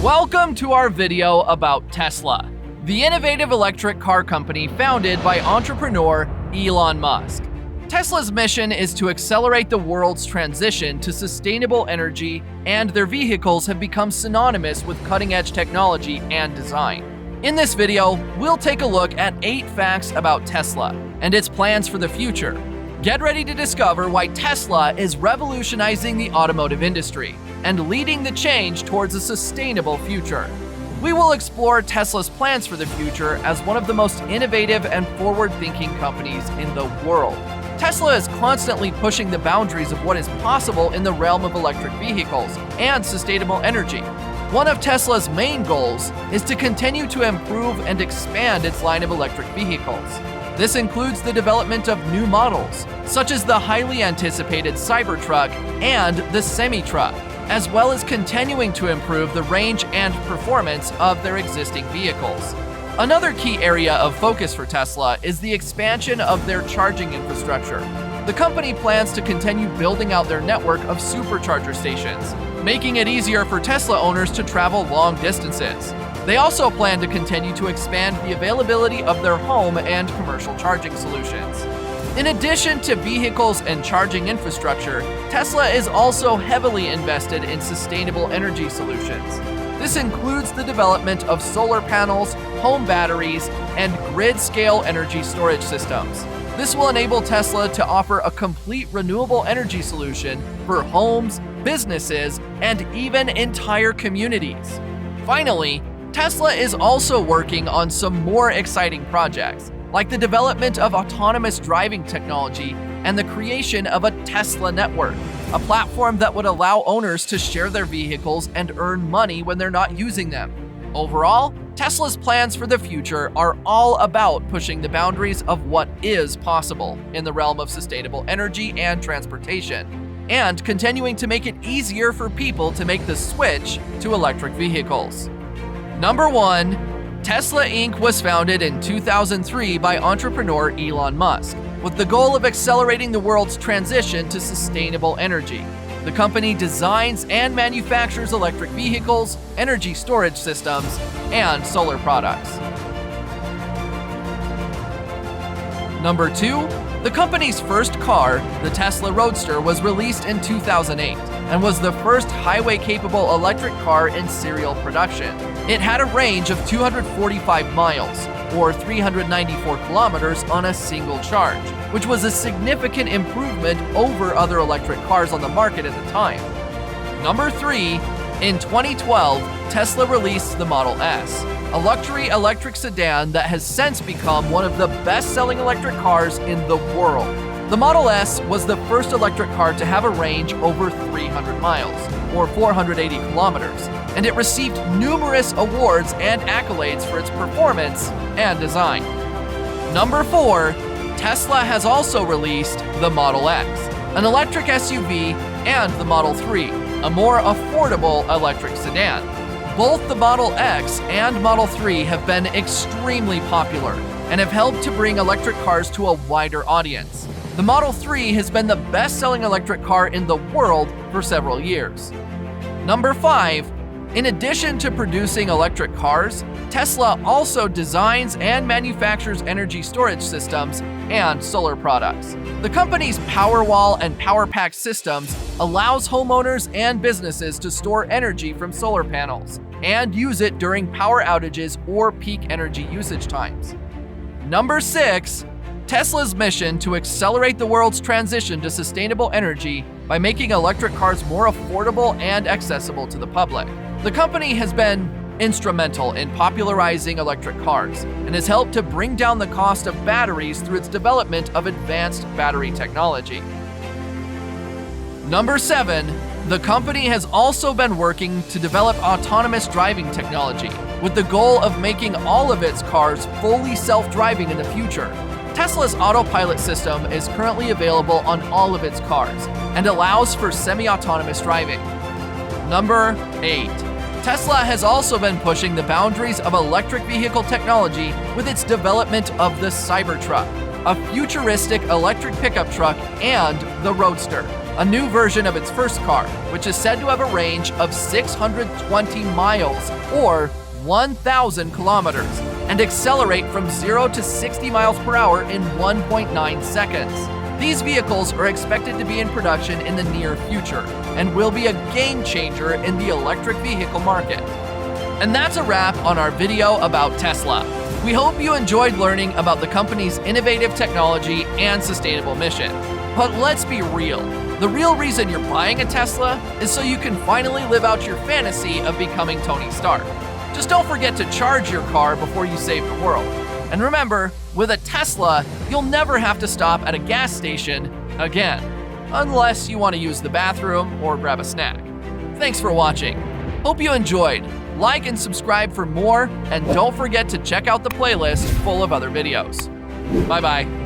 Welcome to our video about Tesla, the innovative electric car company founded by entrepreneur Elon Musk. Tesla's mission is to accelerate the world's transition to sustainable energy, and their vehicles have become synonymous with cutting-edge technology and design. In this video, we'll take a look at 8 facts about Tesla and its plans for the future. Get ready to discover why Tesla is revolutionizing the automotive industry and leading the change towards a sustainable future. We will explore Tesla's plans for the future as one of the most innovative and forward-thinking companies in the world. Tesla is constantly pushing the boundaries of what is possible in the realm of electric vehicles and sustainable energy. One of Tesla's main goals is to continue to improve and expand its line of electric vehicles. This includes the development of new models, such as the highly anticipated Cybertruck and the semi-truck, as well as continuing to improve the range and performance of their existing vehicles. Another key area of focus for Tesla is the expansion of their charging infrastructure. The company plans to continue building out their network of supercharger stations, making it easier for Tesla owners to travel long distances. They also plan to continue to expand the availability of their home and commercial charging solutions. In addition to vehicles and charging infrastructure, Tesla is also heavily invested in sustainable energy solutions. This includes the development of solar panels, home batteries, and grid-scale energy storage systems. This will enable Tesla to offer a complete renewable energy solution for homes, businesses, and even entire communities. Finally, Tesla is also working on some more exciting projects, like the development of autonomous driving technology and the creation of a Tesla network, a platform that would allow owners to share their vehicles and earn money when they're not using them. Overall, Tesla's plans for the future are all about pushing the boundaries of what is possible in the realm of sustainable energy and transportation, and continuing to make it easier for people to make the switch to electric vehicles. Number 1. Tesla Inc. was founded in 2003 by entrepreneur Elon Musk, with the goal of accelerating the world's transition to sustainable energy. The company designs and manufactures electric vehicles, energy storage systems, and solar products. Number 2. The company's first car, the Tesla Roadster, was released in 2008 and was the first highway-capable electric car in serial production. It had a range of 245 miles, or 394 kilometers on a single charge, which was a significant improvement over other electric cars on the market at the time. Number 3. In 2012, Tesla released the Model S, a luxury electric sedan that has since become one of the best-selling electric cars in the world. The Model S was the first electric car to have a range over 300 miles, or 480 kilometers, and it received numerous awards and accolades for its performance and design. Number 4. Tesla has also released the Model X, an electric SUV, and the Model 3, a more affordable electric sedan. Both the Model X and Model 3 have been extremely popular and have helped to bring electric cars to a wider audience. The Model 3 has been the best-selling electric car in the world for several years. Number 5. In addition to producing electric cars, Tesla also designs and manufactures energy storage systems and solar products. The company's Powerwall and PowerPack systems allows homeowners and businesses to store energy from solar panels and use it during power outages or peak energy usage times. Number 6. Tesla's mission to accelerate the world's transition to sustainable energy by making electric cars more affordable and accessible to the public. The company has been instrumental in popularizing electric cars and has helped to bring down the cost of batteries through its development of advanced battery technology. Number 7. The company has also been working to develop autonomous driving technology, with the goal of making all of its cars fully self-driving in the future. Tesla's autopilot system is currently available on all of its cars and allows for semi-autonomous driving. Number 8. Tesla has also been pushing the boundaries of electric vehicle technology with its development of the Cybertruck, a futuristic electric pickup truck, and the Roadster. a new version of its first car, which is said to have a range of 620 miles or 1,000 kilometers and accelerate from 0 to 60 miles per hour in 1.9 seconds. These vehicles are expected to be in production in the near future and will be a game changer in the electric vehicle market. And that's a wrap on our video about Tesla. We hope you enjoyed learning about the company's innovative technology and sustainable mission. But let's be real. The real reason you're buying a Tesla is so you can finally live out your fantasy of becoming Tony Stark. Just don't forget to charge your car before you save the world. And remember, with a Tesla, you'll never have to stop at a gas station again, unless you want to use the bathroom or grab a snack. Thanks for watching. Hope you enjoyed. Like and subscribe for more, and don't forget to check out the playlist full of other videos. Bye-bye.